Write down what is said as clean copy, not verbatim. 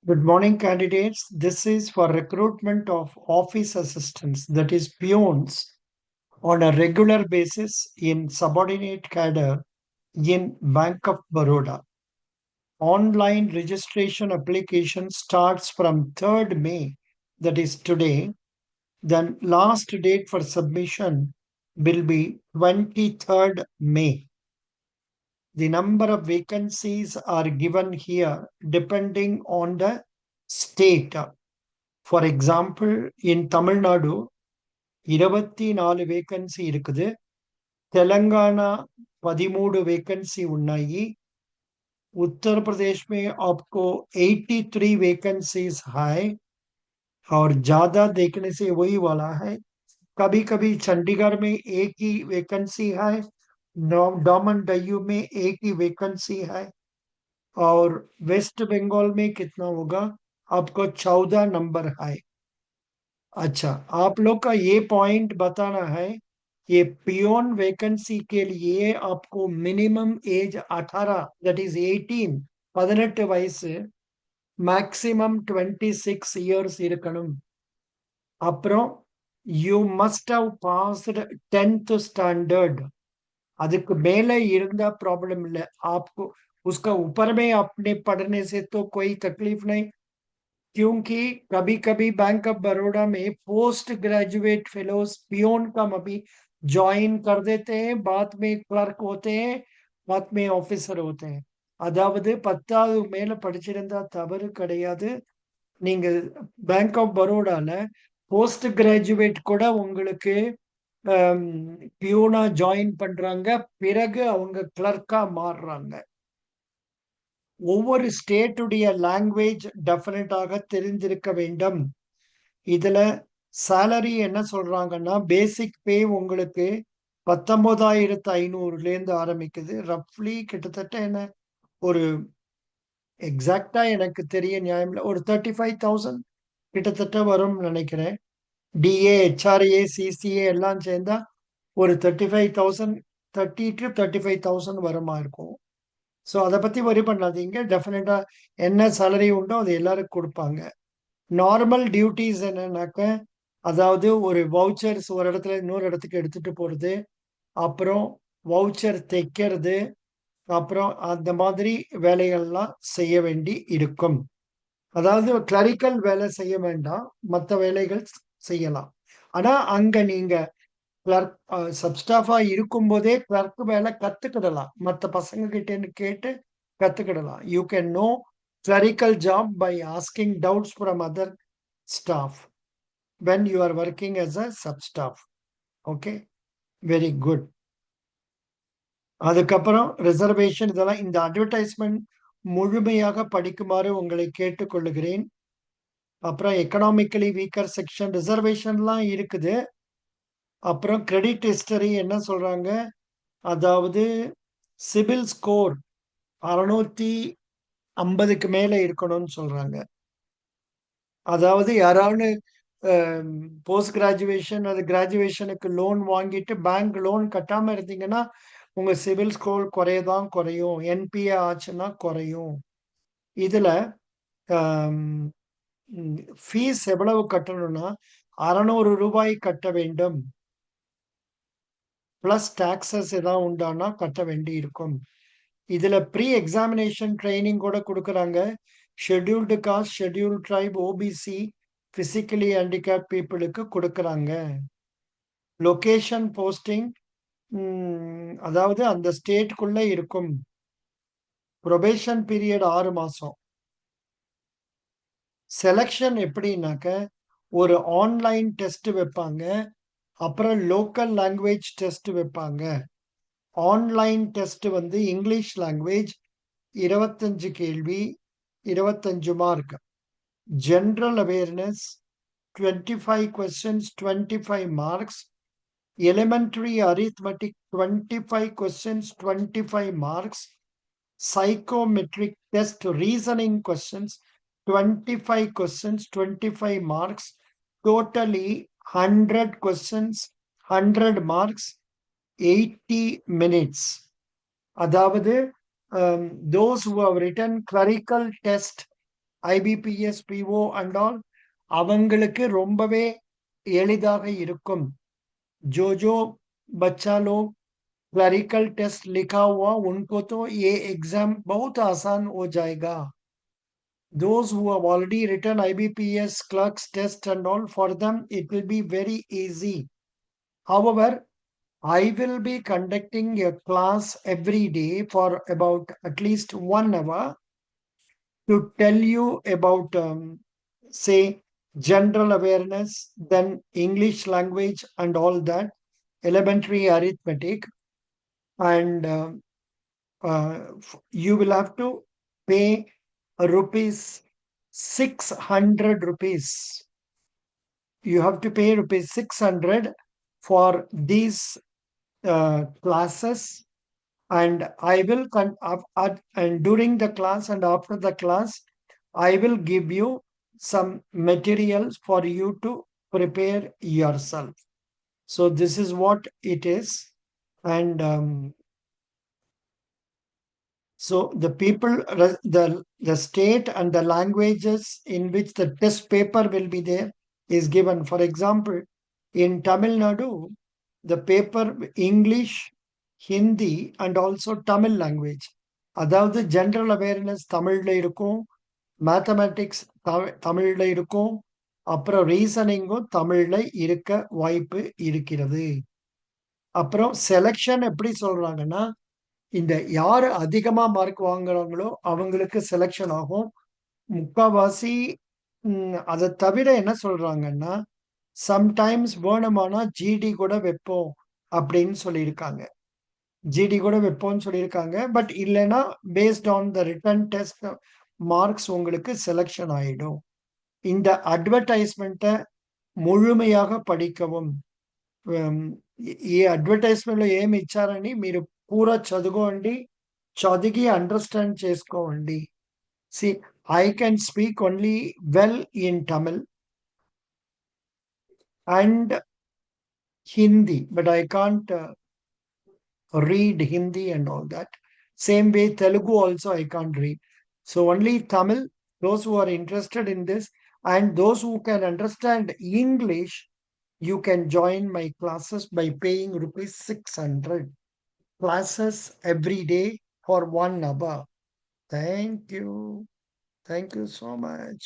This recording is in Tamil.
Good morning, candidates. This is for recruitment of office assistants, that is peons, on a regular basis in subordinate cadre in Bank of Baroda. Online registration application starts from 3rd May, that is today. Then last date for submission will be 23rd May. The number of vacancies are given here depending on the state. For example, in Tamil Nadu, 24 vacancy இருக்குது. तेलंगाना 13 वैकेंसी ఉన్నాయి. उत्तर प्रदेश में आपको 83 वैकेंसीज है और ज्यादा देखने से वही वाला है. कभी कभी चंडीगढ़ में एक ही वैकेंसी है, डामन डाइयू में एक ही वैकेंसी है, और वेस्ट बंगाल में कितना होगा आपको 14 नंबर है. अच्छा, आप लोग का ये पॉइंट बताना है. ये पियोन वैकेंसी के लिए आपको मिनिमम एज 18, दैट इज 18, 18 வயசு, மேக்ஸிமம் 26 இயர்ஸ் இருக்கணும். அப்புறம் you must have passed 10th standard. அதுக்கு மேலே இருந்தா प्रॉब्लम இல்லை. आपको उसका ऊपर में अपने पढ़ने से तो कोई तकलीफ नहीं, क्योंकि कभी कभी बैंक ऑफ बड़ौदा में पोस्ट ग्रेजुएट फेलोज पियोन का अभी ज्वाइन कर देते हैं, बाद में क्लर्क होते हैं, बाद में ஆபீசர் होते हैं. அதாவது 10வது மேல படிச்சிருந்தா தவறு கிடையாது. நீங்க பேங்க் ஆஃப் பரோடால போஸ்ட் கிராஜுவேட் கூட உங்களுக்கு பியூனா ஜாயின் பண்றாங்க, பிறகு அவங்க கிளர்க்கா மாறுறாங்க. ஒவ்வொரு ஸ்டேட்டுடைய லாங்குவேஜ் டெஃபினட்டாக தெரிஞ்சிருக்க வேண்டும். இதுல சேலரி என்ன சொல்றாங்கன்னா, பேசிக் பே உங்களுக்கு 19,500 இருந்து ஆரம்பிக்குது. ரஃப்லி கிட்டத்தட்ட என்ன ஒரு எக்ஸாக்டா எனக்கு தெரிய நியாயம் இல்லை, ஒரு 35,000 கிட்டத்தட்ட வரும்னு நினைக்கிறேன். டிஏ, ஹெச்ஆர்ஏ, சிசிஏ எல்லாம் சேர்ந்தா ஒரு 35,000, 30 to 35,000 வருமா இருக்கும். ஸோ அதை பத்தி வரி பண்ணாதீங்க. டெஃபினட்டா என்ன சேலரி உண்டோ அது எல்லாருக்கும் கொடுப்பாங்க. நார்மல் டியூட்டிஸ் என்னன்னாக்க, அதாவது ஒரு வவுச்சர்ஸ் ஒரு இடத்துல இன்னொரு இடத்துக்கு எடுத்துட்டு போறது, அப்புறம் வவுச்சர் தைக்கிறது, அப்புறம் அந்த மாதிரி வேலைகள்லாம் செய்ய வேண்டி இருக்கும். அதாவது கிளரிக்கல் வேலை செய்ய வேண்டாம், மற்ற வேலைகள் செய்யலாம். ஆனா அங்க நீங்க கிளர்க் சப்ஸ்டாஃபா இருக்கும்போதே கிளர்க் வேலை கத்துக்கிடலாம், மற்ற பசங்க கிட்டேன்னு கேட்டு கத்துக்கிடலாம். You can know clerical job by asking doubts from other staff when you are working as a substaff. Okay, very good. அதுக்கப்புறம் ரிசர்வேஷன் இதெல்லாம் இந்த அட்வர்டைஸ்மெண்ட் முழுமையாக படிக்குமாறு உங்களை கேட்டுக்கொள்ளுகிறேன். அப்புறம் எக்கனாமிக்கலி வீக்கர் செக்ஷன் ரிசர்வேஷன்லாம் இருக்குது. அப்புறம் கிரெடிட் ஹிஸ்டரி என்ன சொல்றாங்க, அதாவது சிபில் ஸ்கோர் 650க்கு மேல இருக்கணும்னு சொல்றாங்க. அதாவது யாராவது போஸ்ட் கிராஜுவேஷன் அது கிராஜுவேஷனுக்கு லோன் வாங்கிட்டு பேங்க் லோன் கட்டாம இருந்தீங்கன்னா உங்க சிவில் ஸ்கோர் குறையதான் குறையும், என்பிஏ ஆச்சுன்னா குறையும். இதுல ஃபீஸ் எவ்வளவு கட்டணும்னா 600 ரூபாய் கட்ட வேண்டும், பிளஸ் டாக்ஸஸ் ஏதாவது உண்டானா கட்ட வேண்டி இருக்கும். இதுல ப்ரீ எக்ஸாமினேஷன் ட்ரைனிங் கூட கொடுக்குறாங்க. Scheduled caste, scheduled try, OBC, physically handicap பீப்புளுக்கு கொடுக்குறாங்க. லொகேஷன் போஸ்டிங் அதாவது அந்த ஸ்டேட்டுக்குள்ள இருக்கும். ப்ரொபேஷன் பீரியட் 6 மாசம். செலக்ஷன் எப்படின்னாக்க, ஒரு ஆன்லைன் டெஸ்ட் வைப்பாங்க, அப்புறம் லோக்கல் லாங்குவேஜ் டெஸ்ட் வைப்பாங்க. ஆன்லைன் டெஸ்ட் வந்து இங்கிலீஷ் லாங்குவேஜ் 25 கேள்வி, 25 mark. General awareness 25 questions, 25 marks. Elementary arithmetic 25 questions, 25 marks. Psychometric test reasoning questions 25 questions, 25 marks. Totally 100 questions, 100 marks, 80 minutes. அதாவது those who have written clerical test IBPS, PO and all, அவங்களுக்கு ரொம்பவே எளிதாக இருக்கும். जो जो बच्चा लोग क्लरिकल टेस्ट लिखा हुआ उनको तो ये एग्जाम बहुत आसान हो जाएगा. Those who have already written IBPS clerks test and all, for them it will be very easy. However, I will be conducting a class every day for about at least 1 hour to tell you about, say, general awareness, then English language and all that, elementary arithmetic, and you will have to pay rupees 600 rupees. You have to pay rupees 600 for these classes, and I will and during the class and after the class I will give you some materials for you to prepare yourself. So this is what it is. And so the people, the state and the languages in which the test paper will be there is given. For example, in Tamil Nadu, the paper English, Hindi and also Tamil language. அதாவது ஜெனரல் அவேர்னஸ் தமிழ்ல இருக்கும், மேத்தமேட்டிக்ஸ் தமிழ்ல இருக்கும், அப்புறம் ரீசனிங்கும் தமிழ்ல இருக்க வாய்ப்பு இருக்கிறது. அப்புறம் செலெக்ஷன் எப்படி சொல்றாங்கன்னா, இந்த யாரு அதிகமா மார்க் வாங்குறாங்களோ அவங்களுக்கு செலெக்ஷன் ஆகும். முக்காவாசி அதை தவிர என்ன சொல்றாங்கன்னா, சம்டைம்ஸ் வேணுமானா ஜிடி கூட வைப்போம் அப்படின்னு சொல்லியிருக்காங்க. ஜிடி கூட வைப்போம்னு சொல்லியிருக்காங்க. பட் இல்லைன்னா based on the written test marks உங்களுக்கு செலெக்ஷன் ஆயிடும். இந்த అడ్వర్టైజ్మెంట్ ముழுமையாக படிக்கவும். ఈ అడ్వర్టైజ్మెంట్లో ఏమి ఇచ్చారని మీరు పూరా చదువుకోండి, చదివి అండర్స్టాండ్ చేసుకోండి. See, I can speak only well in Tamil and Hindi, but I can't read Hindi and all that. Same way, Telugu also I can't read. So only Tamil, those who are interested in this, and those who can understand English, you can join my classes by paying rupees 600. Classes every day for 1 hour. Thank you. Thank you so much.